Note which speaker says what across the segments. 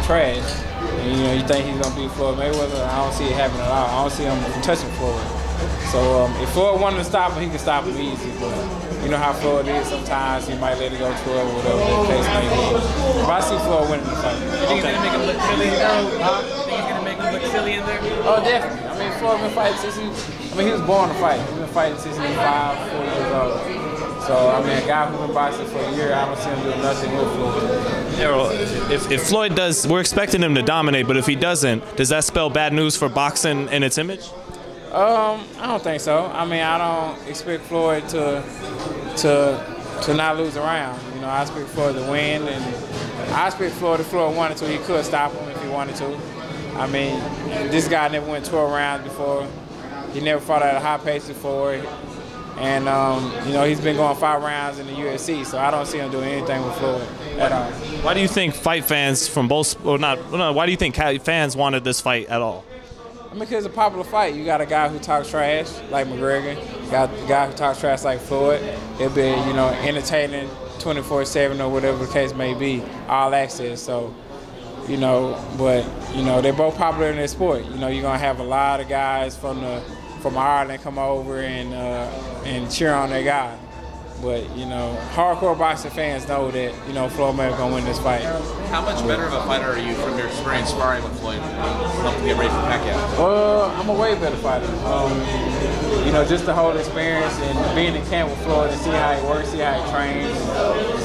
Speaker 1: trash. And, you know, you think he's gonna beat Floyd Mayweather? I don't see it happening at all. I don't see him touching Floyd. So if Floyd wanted to stop him, he could stop him easy. But you know how Floyd is. Sometimes he might let it go 12 or whatever the case may be. But I see Floyd winning the fight.
Speaker 2: You think he's gonna make him look silly in there? You think he's gonna make him look silly in there?
Speaker 1: Oh, definitely. I mean, Floyd been fighting since he was born to fight. He's been fighting since he was 5, 4 years old. So, I mean, a guy who's been boxing for a year, I don't see him doing nothing with Floyd.
Speaker 3: Errol, if Floyd does, we're expecting him to dominate, but if he doesn't, does that spell bad news for boxing and its image?
Speaker 1: I don't think so. I mean, I don't expect Floyd to not lose a round. You know, I expect Floyd to win, and I expect Floyd if Floyd wanted to, he could stop him if he wanted to. I mean, this guy never went 12 rounds before. He never fought at a high pace before. And, you know, he's been going 5 rounds in the UFC, so I don't see him doing anything with Floyd at all.
Speaker 3: Why do you think fight fans from both, or not, why do you think fans wanted this fight at all?
Speaker 1: I mean, because it's a popular fight. You got a guy who talks trash, like McGregor. You got a guy who talks trash, like Floyd. It'll be, you know, entertaining 24/7 or whatever the case may be, all access. So, you know, but, you know, they're both popular in their sport. You know, you're going to have a lot of guys from Ireland come over and cheer on their guy. But, you know, hardcore boxing fans know that, you know, Floyd Mayweather going to win this fight.
Speaker 2: How much better of a fighter are you from your experience sparring with Floyd to get ready for Pacquiao?
Speaker 1: Well, I'm a way better fighter. You know, just the whole experience and being in camp with Floyd and see how he works, see how he trains,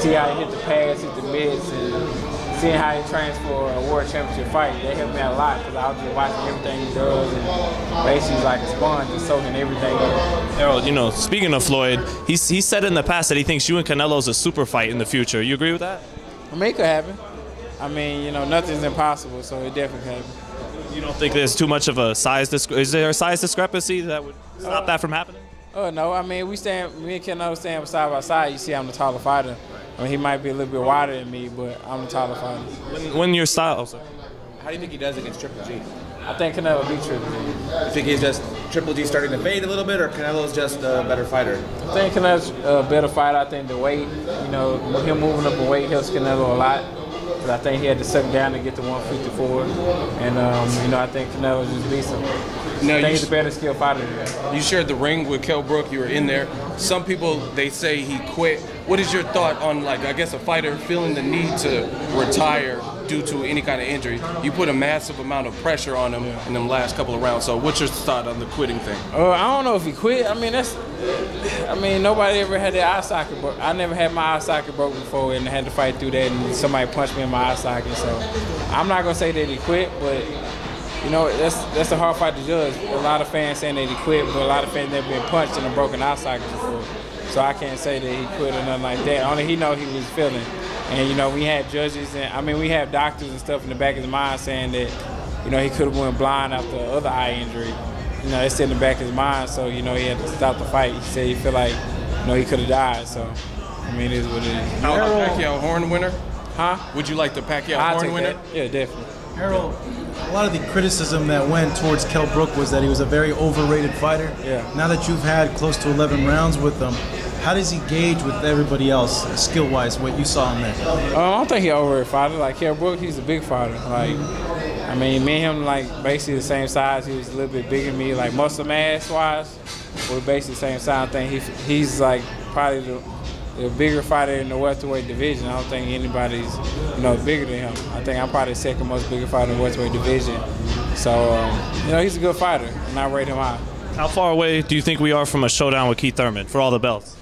Speaker 1: see how he hit the pads, hit the mitts, and seeing how he trains for a world championship fight, they helped me out a lot because I was just watching everything he does and basically like a sponge and soaking everything in.
Speaker 3: Errol, you know, speaking of Floyd, he said in the past that he thinks you and Canelo's a super fight in the future. You agree with that?
Speaker 1: I mean, it could happen. I mean, you know, nothing's impossible, so it definitely could happen.
Speaker 3: You don't think there's too much of a size is there a size discrepancy that would stop that from happening?
Speaker 1: Oh, no. I mean, me and Canelo stand side by side. You see I'm the taller fighter. I mean, he might be a little bit wider than me, but I'm the taller fighter.
Speaker 3: When your style, oh, sorry.
Speaker 2: How do you think he does against Triple G?
Speaker 1: I think Canelo beat Triple G.
Speaker 2: You think he's just Triple G starting to fade a little bit, or Canelo's just a better fighter?
Speaker 1: I think Canelo's a better fighter. I think the weight, you know, him moving up in weight helps Canelo a lot. But I think he had to suck down to get to 154. And, you know, I think Canelo just beats him.
Speaker 4: Now,
Speaker 1: I think he's a better skilled fighter than him.
Speaker 4: You shared the ring with Kell Brook. You were in there. Some people, they say he quit. What is your thought on, like, I guess a fighter feeling the need to retire due to any kind of injury? You put a massive amount of pressure on him in them last couple of rounds. So what's your thought on the quitting thing?
Speaker 1: I don't know if he quit. I mean, nobody ever had their eye socket broke. I never had my eye socket broke before and had to fight through that, and somebody punched me in my eye socket. So I'm not going to say that he quit, but you know, that's a hard fight to judge. A lot of fans saying that he quit, but a lot of fans never been punched in a broken eye socket before. So I can't say that he quit or nothing like that. Only he know he was feeling. And, you know, we had judges, and I mean, we have doctors and stuff in the back of his mind saying that, you know, he could have went blind after other eye injury. You know, it's in the back of his mind, so, you know, he had to stop the fight. He said he feel like, you know, he could have died. So, I mean, it is what it is.
Speaker 4: Pacquiao horn winner?
Speaker 1: Huh?
Speaker 4: Would you like the Pacquiao horn winner?
Speaker 1: That. Yeah, definitely.
Speaker 5: Errol, a lot of the criticism that went towards Kell Brook was that he was a very overrated fighter.
Speaker 1: Yeah.
Speaker 5: Now that you've had close to 11 rounds with him, how does he gauge with everybody else, skill-wise, what you saw in there?
Speaker 1: I don't think he's an overrated fighter. Like, Kell Brook, he's a big fighter. Like, I mean, me and him, like, basically the same size. He was a little bit bigger than me, like, muscle mass-wise. We're basically the same size. I think he's like, probably the bigger fighter in the welterweight division. I don't think anybody's, you know, bigger than him. I think I'm probably the second most bigger fighter in the welterweight division. So, you know, he's a good fighter, and I rate him high.
Speaker 3: How far away do you think we are from a showdown with Keith Thurman for all the belts?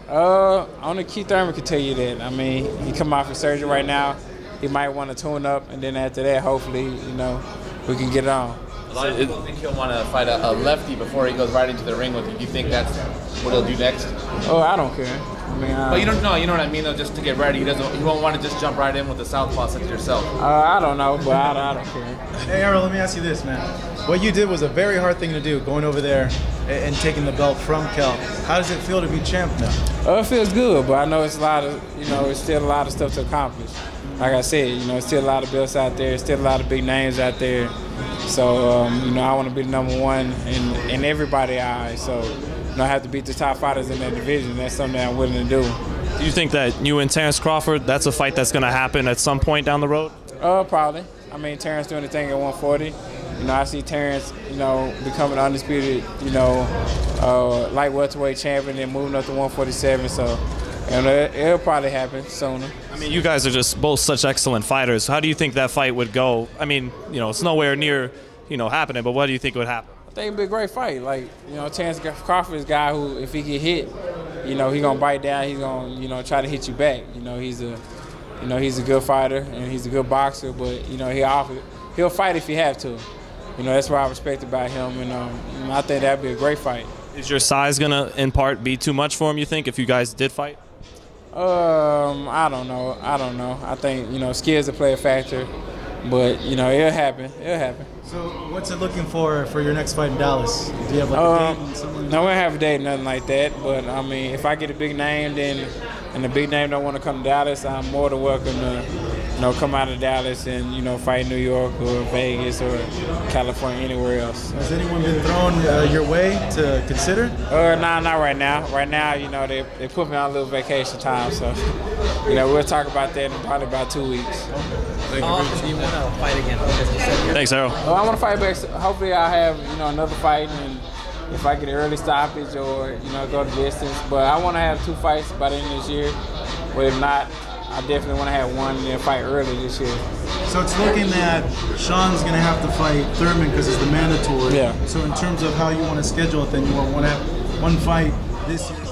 Speaker 1: Only Keith Thurman can tell you that. I mean, he come out for surgery right now. He might want to tune up, and then after that, hopefully, you know, we can get it on.
Speaker 2: A lot of people think he'll want to fight a lefty before he goes right into the ring with you. Do you think that's what he'll do next?
Speaker 1: Oh, I don't care. I mean,
Speaker 2: but you don't know. You know what I mean, though. Just to get ready, he won't want to just jump right in with the southpaw such as yourself.
Speaker 1: I don't know, but I don't care.
Speaker 5: Hey, Errol, let me ask you this, man. What you did was a very hard thing to do, going over there and taking the belt from Kell. How does it feel to be champ now?
Speaker 1: It feels good, but I know it's a lot of, you know, it's still a lot of stuff to accomplish. Like I said, you know, it's still a lot of belts out there. It's still a lot of big names out there. So, you know, I want to be the #1 in everybody's eyes. So, you know, I have to beat the top fighters in that division. That's something that I'm willing to do.
Speaker 3: Do you think that you and Terence Crawford, that's a fight that's going to happen at some point down the road?
Speaker 1: Probably. I mean, Terence doing the thing at 140. You know, I see Terence, you know, becoming undisputed, you know, light welterweight champion and moving up to 147. So, you know, it'll probably happen sooner.
Speaker 3: I mean, you guys are just both such excellent fighters. How do you think that fight would go? I mean, you know, it's nowhere near, you know, happening, but what do you think would happen?
Speaker 1: I think it'd be a great fight. Like, you know, Terence Crawford is a guy who, if he get hit, you know, he's gonna bite down. He's gonna, you know, try to hit you back. You know, he's a good fighter and he's a good boxer. But you know, he'll fight if he have to. You know, that's what I respect about him, and I think that'd be a great fight.
Speaker 3: Is your size gonna, in part, be too much for him? You think, if you guys did fight?
Speaker 1: I don't know. I think, you know, skills will play a factor, but you know, it'll happen. It'll happen.
Speaker 5: So, what's it looking for your next fight in Dallas? Do you have like a date?
Speaker 1: No, we don't have a date, nothing like that. But I mean, if I get a big name, and the big name don't want to come to Dallas, I'm more than welcome to, you know, come out of Dallas and, you know, fight in New York or Vegas or California, anywhere else.
Speaker 5: Has anyone been thrown your way to consider?
Speaker 1: Nah, not right now. Right now, you know, they put me on a little vacation time, so, you know, we'll talk about that in probably about 2 weeks.
Speaker 6: How often do you want to fight again?
Speaker 3: Thanks, Errol.
Speaker 1: I want to fight back. Hopefully, I'll have, you know, another fight, and if I get an early stoppage or, you know, go the distance. But I want to have 2 fights by the end of this year. But if not, I definitely want to have one and then fight early this year.
Speaker 5: So it's looking that Sean's going to have to fight Thurman because it's the mandatory.
Speaker 1: Yeah.
Speaker 5: So in terms of how you want to schedule it, then you want to have one fight this year.